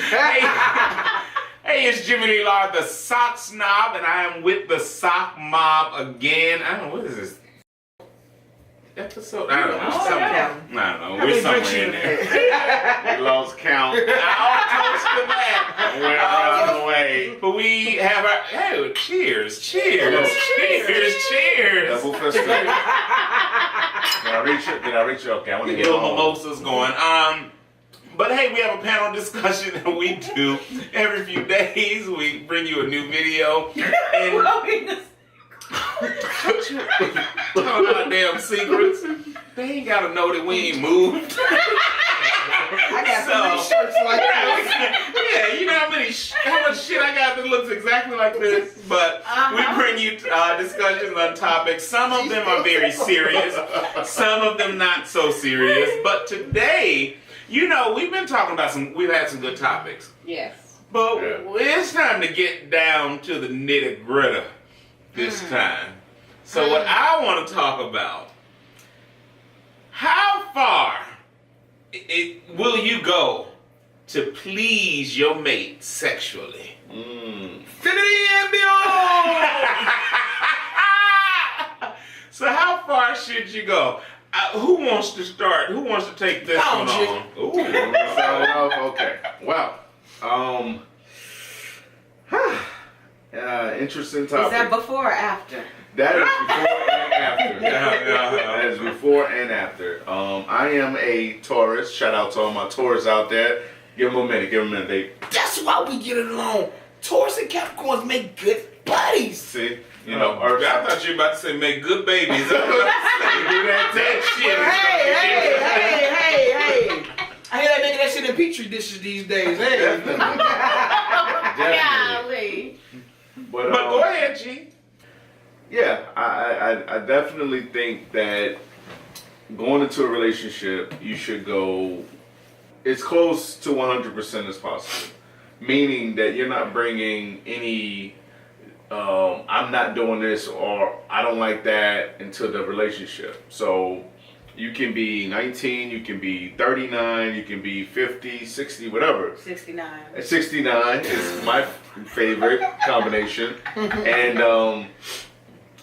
Hey, hey, it's Jimmy Lee Lard, the sock snob, and I am with the sock mob again. I don't know, what is this episode? I don't know. We're somewhere in there. We lost count. I'll toast to that. We're on the way. But we have our, hey, cheers. Double fisted. Did I reach you? Okay, I want to get little mimosas going. But hey, we have a panel discussion that we do every few days. We bring you a new video. And talking about damn secrets. They ain't gotta know that we ain't moved. I got so many shirts like this. Yeah, you know how much shit I got that looks exactly like this. But we bring you discussions on topics. Some of them are very serious. Some of them not so serious. But today, you know, we've been talking about we've had some good topics. Yes. But it's time to get down to the nitty gritty this time. So what I want to talk about, how far will you go to please your mate sexually? Infinity and beyond! So how far should you go? Who wants to start? Who wants to take this one on? Ooh. Okay. Well, interesting topic. Is that before or after? That is before and after. That is before and after. I am a Taurus. Shout out to all my Taurus out there. Give them a minute, babe. That's why we get along. Taurus and Capricorns make good buddies. See? You know, I thought you were about to say make good babies. I was about to say, do that Hey. I hear that making that shit in petri dishes these days. Hey. Definitely. But go ahead, G. Yeah, I definitely think that going into a relationship, you should go as close to 100% as possible. Meaning that you're not bringing any, I'm not doing this or I don't like that into the relationship. So you can be 19, you can be 39, you can be 50, 60, whatever. 69. 69 is my favorite combination. And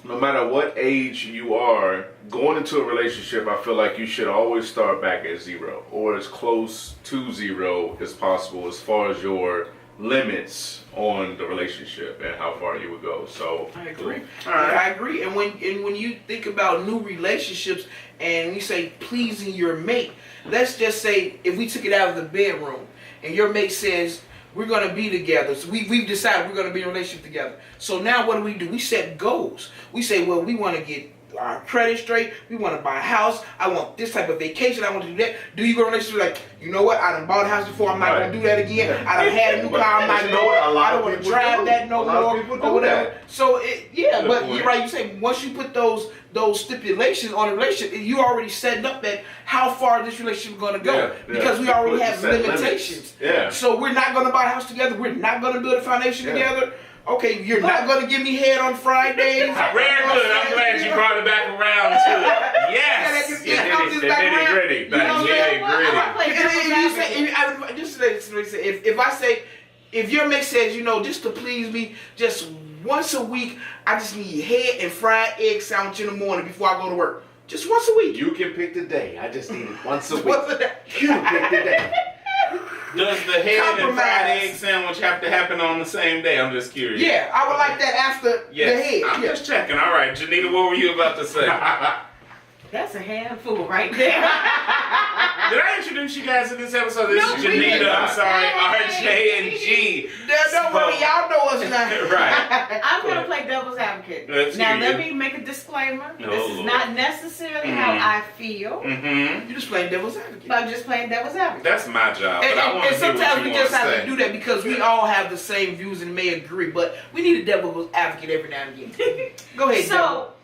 no matter what age you are, going into a relationship, I feel like you should always start back at zero or as close to zero as possible as far as your limits on the relationship and how far you would go. So I agree. I agree. And when you think about new relationships and we say pleasing your mate, let's just say if we took it out of the bedroom and your mate says we're going to be together. So we've decided we're going to be in a relationship together. So now what do? We set goals. We say, well, we want to get our credit straight. We want to buy a house. I want this type of vacation. I want to do that. Do you go to a relationship like, you know what? I done bought a house before. I'm not going to do that again. I done had a new car. I'm not going to I don't want to drive that no more or whatever. So, but you're right. You say once you put those stipulations on a relationship, you already setting up that how far this relationship is going to go because we already have limitations. So we're not going to buy a house together. We're not going to build a foundation together. Okay, you're not going to give me head on Fridays. Very good. I'm glad you brought it back around to it. Yes. If your mate says, you know, just to please me, just once a week, I just need head and fried egg sandwich in the morning before I go to work. Just once a week. You can pick the day. I just need it once a week. Once a day. You pick the day. Does the head and fried egg sandwich have to happen on the same day? I'm just curious. Yeah, I would like that after the head. I'm just checking. All right, Janita, what were you about to say? That's a handful right there. Did I introduce you guys in this episode? This is Janita, I'm sorry, RJ and G. Don't worry, y'all know us now. Right. I'm going to play devil's advocate. Let me make a disclaimer. This is not necessarily how I feel. You're just playing devil's advocate. I'm just playing devil's advocate. That's my job. But I want to sometimes we just have to do that because we all have the same views and may agree, but we need a devil's advocate every now and again. Go ahead, devil.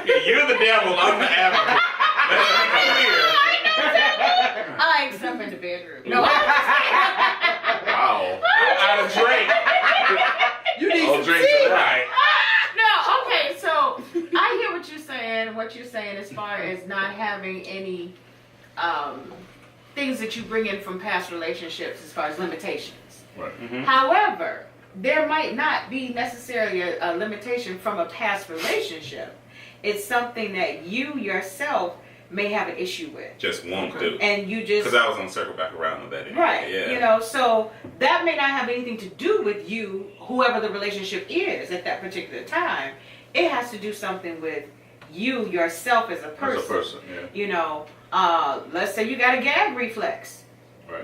You're the devil, I'm the advocate. I ain't stuff in the bedroom. No. Wow. Out of drink. You need some drink tea. Right. No, okay, so I hear what you're saying as far as not having any things that you bring in from past relationships as far as limitations. Right. Mm-hmm. However, there might not be necessarily a limitation from a past relationship. It's something that you yourself may have an issue with. Just won't do. And you just... Because I was on circle back around with that. Anyway. Right. Yeah. You know, so that may not have anything to do with you, whoever the relationship is at that particular time. It has to do something with you yourself as a person. As a person, yeah. You know, let's say you got a gag reflex. Right.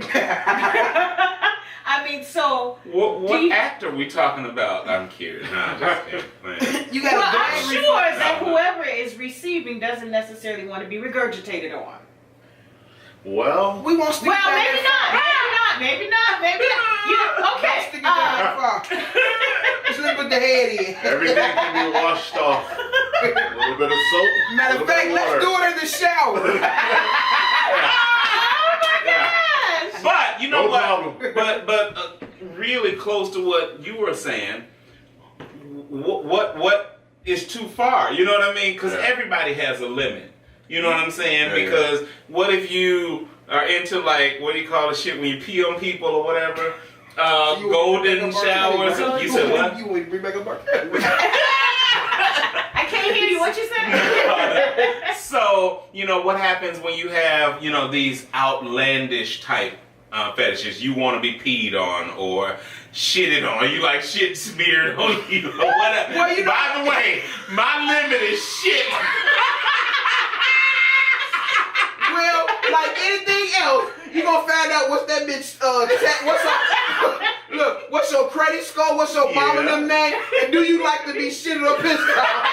I mean, so... What act are we talking about? I'm curious. Nah, just kidding. You got Well, a I'm bad sure reflex. that whoever is receiving doesn't necessarily want to be regurgitated on. Well, We won't stick Well, it back maybe that not. Maybe not. You know, far. okay. Don't stick it that far. Just let me put the head in. everything can be washed off. A little bit of soap. Matter of fact, let's do it in the shower. Yes. But you know No what? problem. But really close to what you were saying. What is too far? You know what I mean? Because Yeah. everybody has a limit. You know what I'm saying? Yeah, Because what if you are into like what do you call the shit when you pee on people or whatever? Golden showers. You said what? You wouldn't bring back a bar. I can't hear you. What you said? So, you know, what happens when you have, you know, these outlandish type fetishes? You want to be peed on or shitted on, or you like shit smeared on you or whatever. Well, you know, by the way, my limit is shit. Well, like anything else, you gonna find out what's that bitch. Look, what's your credit score? What's your mom and them name? And do you like to be shitted or pissed off?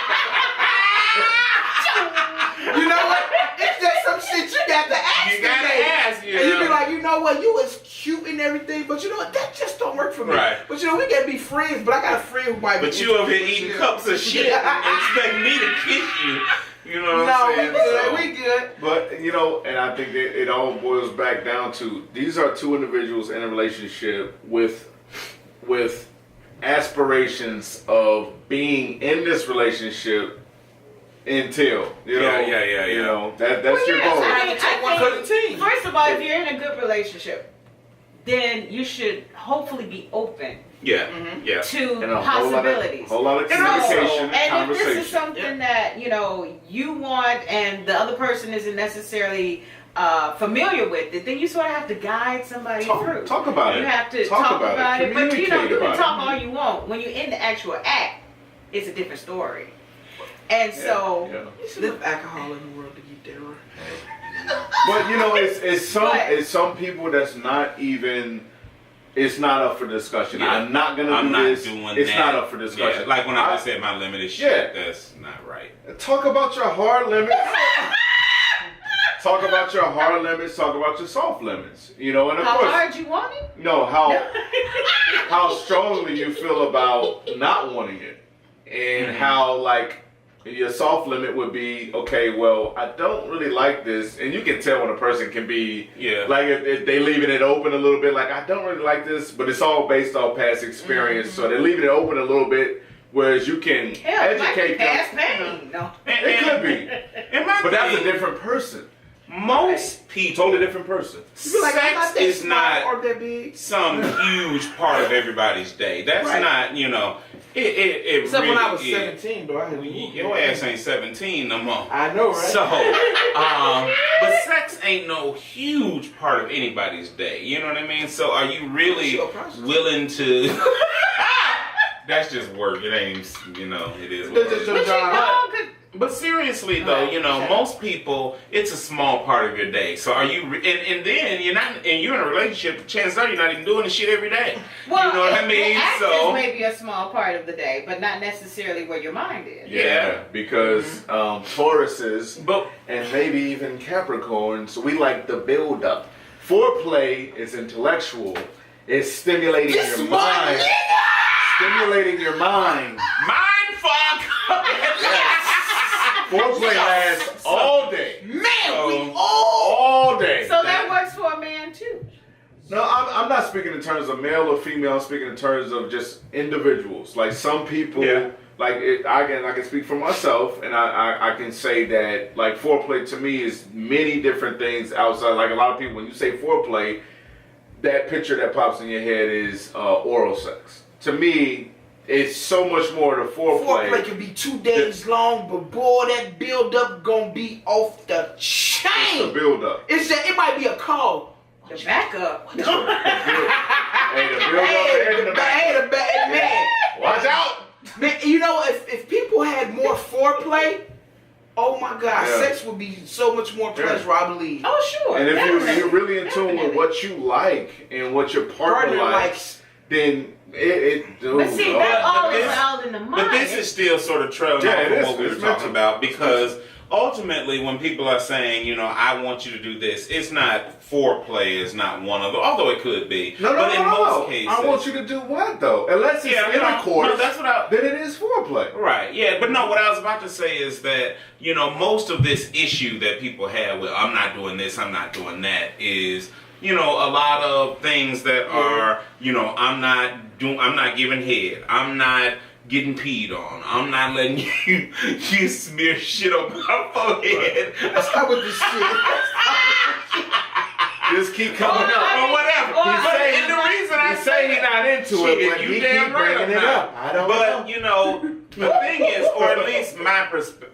You know what? It's just some shit you got to ask. You gotta today. ask, you And you know. be like, you know what? You was cute and everything, but you know what? That just don't work for me. Right. But you know, we can be friends. But I got a friend who might. But be you over here interested in eating cups of shit and expect me to kiss you. You know what No, I'm we saying? good. So- We good. But, you know, and I think that it all boils back down to these are two individuals in a relationship with aspirations of being in this relationship until, you know. Yeah. You know, that's Well, your yes, goal. I mean, Take one I for the think, team. first of all, if you're in a good relationship, then you should hopefully be open Yeah. to And a possibilities. whole lot of And also- communication and And if conversation. this is something that, you know, you want and the other person isn't necessarily familiar with it, then you sort of have to guide somebody through. Talk about it. You have to Talk talk about about it. it. But you know, Communicate you can about talk it. all you want. When you're in the actual act, it's a different story. And so, Yeah. There's enough alcohol in the world to get there. But you know, it's But- some people that's not even. It's not up for discussion. Yeah. I'm not gonna I'm do not this. doing it's that. not up for discussion. Yeah, like when I just said my limit is shit, Yeah. that's not right. Talk about your hard limits. Talk about your hard limits. Talk about your soft limits. You know, and of how course, hard you want it? no, how strongly you feel about not wanting it, and how like your soft limit would be, okay, well, I don't really like this, and you can tell when a person can be, Yeah. like if they leaving it open a little bit, like I don't really like this, but it's all based off past experience, so they're leaving it open a little bit, whereas you can Hell, it might be educate past them. pain. No. It could be, It might but that's be. a different person, Most people. totally different person. You be like, I'm not Sex that is smart not or that big. some huge part of everybody's day. That's Right. not, you know, it Except really when I was is. 17, though. I had Your ass ain't 17 no more. I know, right? So, but sex ain't no huge part of anybody's day. You know what I mean? So, are you really Sure, prostitute. willing to? That's just work. It ain't, you know, it is. That's just work. your But you job. know, 'cause But seriously though, you know, most people, it's a small part of your day. So are you? And then you're not, and you're in a relationship. Chances are you're not even doing the shit every day. well, you know what I mean? the act So is maybe a small part of the day, but not necessarily where your mind is. Yeah. because Tauruses but and maybe even Capricorns, we like the build up. Foreplay is intellectual. It's stimulating This your one mind. nigga! Stimulating your mind. mind fuck. Foreplay lasts all day. Man, So- we all. Day. So that works for a man too. No, I'm not speaking in terms of male or female. I'm speaking in terms of just individuals. Like some people Yeah. like I can speak for myself, and I can say that like foreplay to me is many different things outside. Like a lot of people, when you say foreplay, that picture that pops in your head is oral sex. To me, it's so much more to foreplay. Foreplay can be 2 days long, but boy, that build up gonna be off the chain. It's the build up. It might be a call. The backup. Hey, the build up and the back. Man. Watch out. Man, you know, if people had more foreplay, oh my God, Yeah. sex would be so much more pleasurable, I believe. Oh, sure. And if Definitely. you're really in tune with Definitely. what you like and what your partner likes, then it But see, that all is out in the mind. But this is still sort of trailing Yeah, off it of is. what we were It's meant talking to. about, because ultimately when people are saying, I want you to do this, it's not foreplay is not one of them, although it could be. No, but in most cases, I want you to do what though? Unless it's intercourse, no, that's what I. then it is foreplay. Right, yeah, but no, what I was about to say is that, most of this issue that people have with I'm not doing this, I'm not doing that is, a lot of things that are, I'm not giving head, I'm not getting peed on, I'm not letting you smear shit on my forehead. That's not what this shit. Just keep coming up. Or whatever. And the reason I say he's not into shit, it, but you he damn keep right bringing I'm it not. up. I don't know. But the thing is, or at least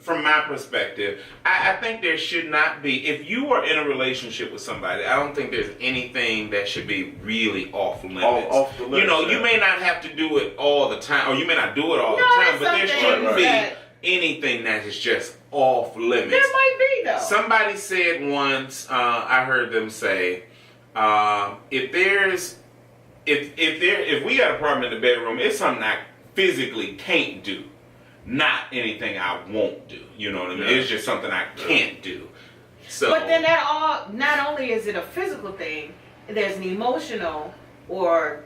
from my perspective, I think there should not be. If you are in a relationship with somebody, I don't think there's anything that should be really off limits. Off the limits, you may not have to do it all the time, or you may not do it all the time, but there shouldn't be anything that is just off limits. There might be though. Somebody said once, I heard them say, if we got a problem in the bedroom, it's something I physically can't do, not anything I won't do. You know what I mean? Yeah. It's just something I can't do. So, But then not only is it a physical thing, there's an emotional or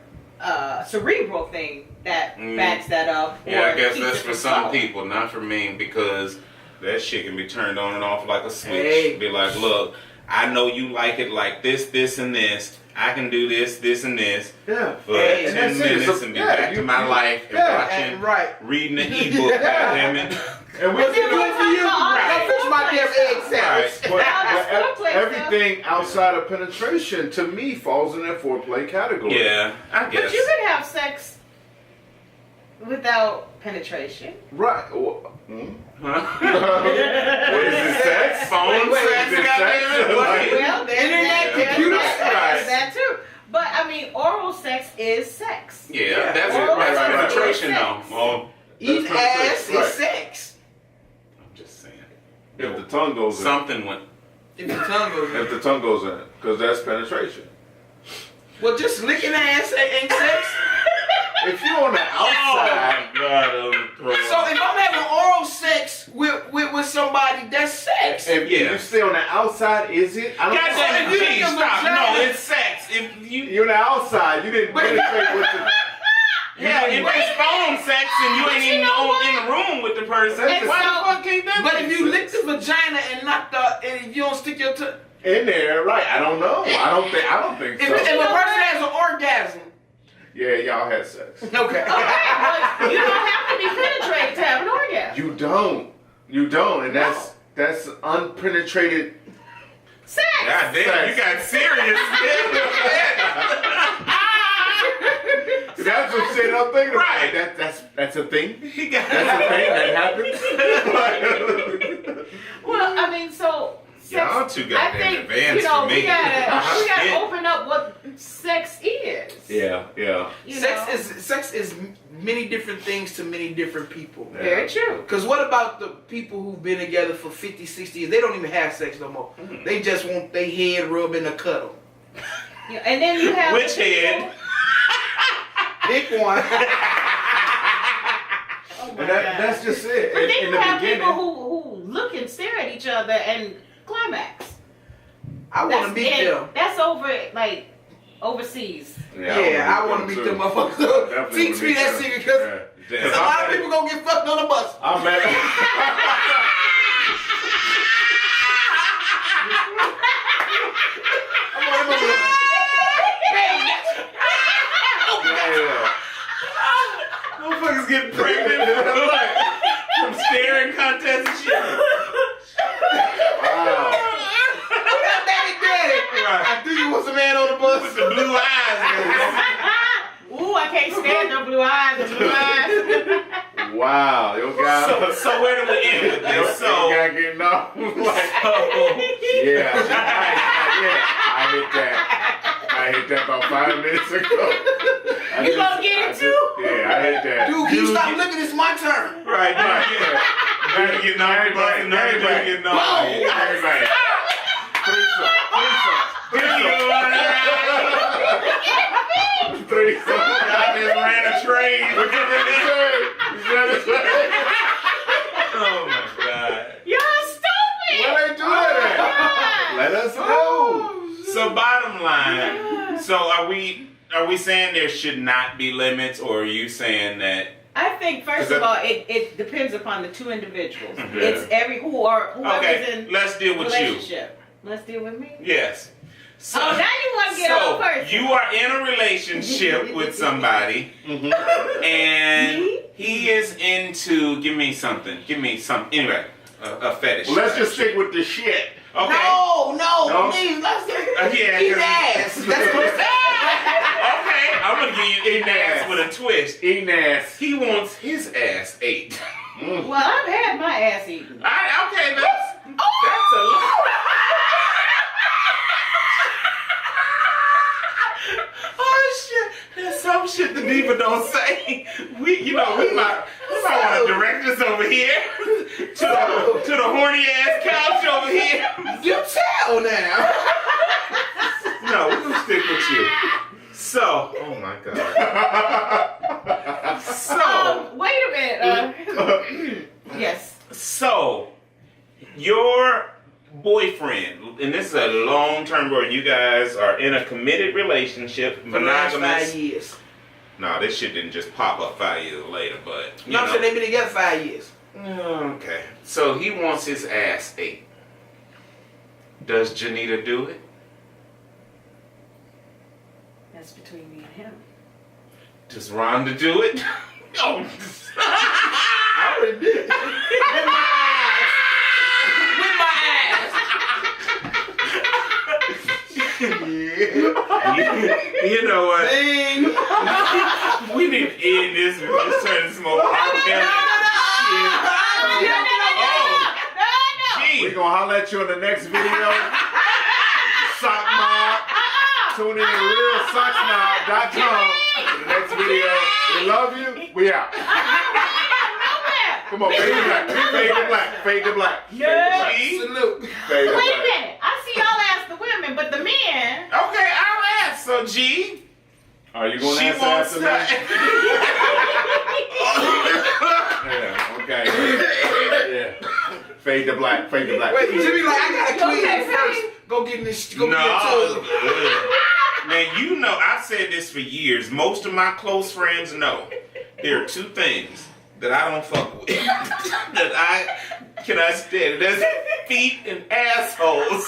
cerebral thing that backs that up. yeah, I or guess keeps that's it for some controlled. people, not for me, because that shit can be turned on and off like a switch. Hey. Be like, look, I know you like it like this, this, and this. I can do this, this, and this. Yeah. For Hey, 10 and that's it. minutes So, and be yeah, back to you- my you- life and yeah, watching, Right. reading the ebook, goddammit. And we What's it doing for you? Right. Go fix my damn egg sandwich. But Now, this foreplay everything outside of penetration, to me, falls in that foreplay category. Yeah, I guess. But you can have sex without penetration. Right. Hmm? Huh? What is it, sex? Phone Wait, sex, is it goddammit? sex? What? Like- Well, Internet, there's computer that, sex. Right. that too. But I mean, oral sex is sex. Yeah, that's it. Oral That's sex is penetration, sex. though. Well, Eating That's ass right. is sex. I'm just saying. If the tongue goes in. Something went. If the tongue goes If the tongue goes in. Because that's penetration. Well, just licking ass ain't sex. If you're on the outside, God, So if I'm having oral sex with somebody, that's sex. if Yeah. you stay on the outside, is it? I don't God know. damn it, you G, think stop. vagina- No, it's sex. If you. You're on the outside. You didn't penetrate with the... Yeah, if it's phone sex and you ain't you even know in the room with the person, And why so- the fuck can't that But be if you sex? lick the vagina and if you don't stick your tongue, In there, right? I don't know. I don't think if so. a person has an orgasm, Yeah, y'all had sex. okay. Okay, but you don't have to be penetrated to have an orgasm. You don't, and that's unpenetrated. Sex. God damn, you got serious. That's what shit I'm thinking Right. about. That's a thing. He got That's a thing that happens. Well, I mean, so sex, Y'all too I goddamn think advanced for me. we gotta Shit. open up what sex is. Yeah. You know? Sex is many different things to many different people. Yeah. Very true. Because what about the people who've been together for 50, 60 years? They don't even have sex no more. They just want their head rubbed and a cuddle. Yeah, and then you have Which the people- head? Pick one. Oh my And God. that's just it. But then in you the have beginning, people who look and stare at each other and climax. I want to meet them. That's over like overseas. Yeah, I want to meet them motherfuckers. Definitely Teach me that meet secret them. because Yeah. a lot of people gonna get fucked on the bus. I'm mad. Motherfuckers getting pregnant. Wow, your guy. So where do we end with this? Your guy getting off. Yeah, I hit that. I hit that about 5 minutes ago. You gonna get it too? Yeah, I hit that. Dude, can you stop looking? It's my turn. Right, yeah. Now you get knocked back, and now you get knocked back. Everybody. Threesome. I just ran a train. Oh my God. Y'all stupid. Why they do that? Let us know. So bottom line, so are we saying there should not be limits, or are you saying that? I think first of all, it depends upon the two individuals. Mm-hmm. It's whoever's in let's deal with relationship. Let's deal with me. Yes. So, now you want to get on first. You are in a relationship with somebody, and he is into give me something. Anyway, a fetish. Well, let's just stick with the shit. Okay. No, please, let's eat ass. That's what I'm Okay, I'm gonna give you eating ass with a twist. Eating ass. He wants his ass ate. Well, I've had my ass eaten. Okay, that's a lot. Oh shit! There's some shit the diva don't say. We might want to direct us over here to the horny ass couch over here. You tell now. No, we're gonna stick with you. So, oh my God. So, wait a minute. Yes. So, your boyfriend, and this is a long-term boy. You guys are in a committed relationship, For the last monogamous. 5 years. No, this shit didn't just pop up 5 years later, but No, I'm saying they've been together 5 years. Okay, so he wants his ass ate. Does Janita do it? That's between me and him. Does Rhonda do it? Oh, I already did. With my ass. you know what? Ding. We need to end this. Let's turn this more We're going to holler at you in the next video. Sock Mob. Tune in to realsocksmob.com for the next video. We love you. We out. Come on, fade to black. Fade to black. Fade to black. Yeah. Salute. Fade to Wait a black. minute. I see y'all ask the women, but the men. Okay, I'll ask. So, G. Are you going to She answer wants after to. that? Yeah, okay. Yeah. Fade to black. Fade to black. Wait, Jimmy, like, I gotta clean Okay, it first. Go get this. Go No. get it Man, you know, I've said this for years. Most of my close friends know there are two things that I don't fuck with. That I cannot stand. That's feet and assholes.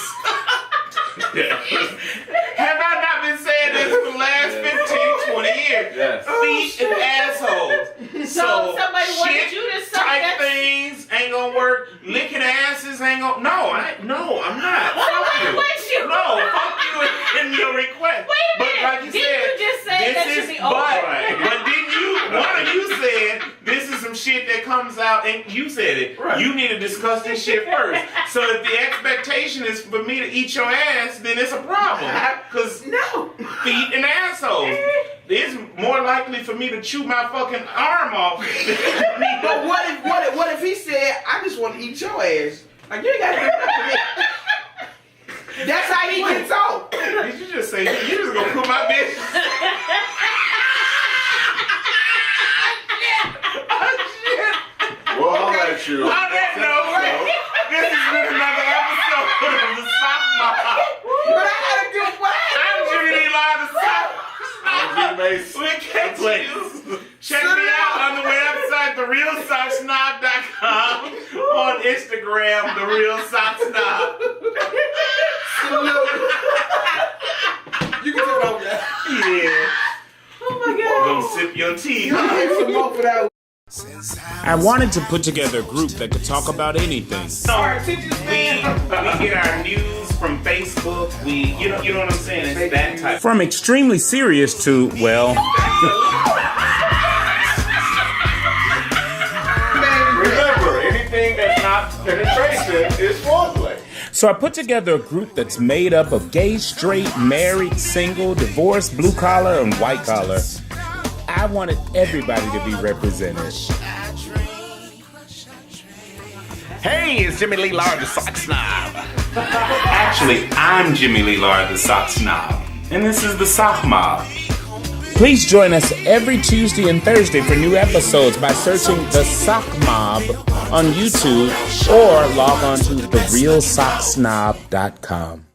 Have I not been saying this for the last 15, 20 years? Yes. Feet and assholes. So somebody wanted shit you to suck type that- things ain't gonna work. Licking asses ain't gonna. No, I'm not. What Fuck was you? No, fuck you in your request. Wait a minute. But like you Didn't said, you just say this that is should be over? but didn't you? One of you said this is some shit that comes out, and you said it. Right. You need to discuss this shit first. So if the expectation is for me to eat your ass, then it's a problem. Cause No. feet and assholes. It's more likely for me to chew my fucking arm off. But what if he said, I just want to eat your ass? Like, you ain't got to do nothing to me. That's how he gets off. Did you just say you just gonna put my bitch? We'll holler at you. On that note, this has been another episode of the Sock Mob. But I gotta do what? I'm Jimmy Lee Lard, the Sock I'm Mob. G-Mace. We'll catch you. Check me out on the website, therealsocksnob.com, on Instagram, therealsocksnob. You can take it over there. Yeah. Oh my God. Gonna sip your tea, huh? Get some more for that. I wanted to put together a group that could talk about anything. So we get our news from Facebook. You know what I'm saying? It's that type. From extremely serious to, well, not penetration, it's foreplay. So I put together a group that's made up of gay, straight, married, single, divorced, blue collar, and white collar. I wanted everybody to be represented. Hey, it's Jimmy Lee Lard, the sock snob. Actually, I'm Jimmy Lee Lard, the sock snob. And this is the Sock Mob. Please join us every Tuesday and Thursday for new episodes by searching The Sock Mob on YouTube or log on to therealsocksnob.com.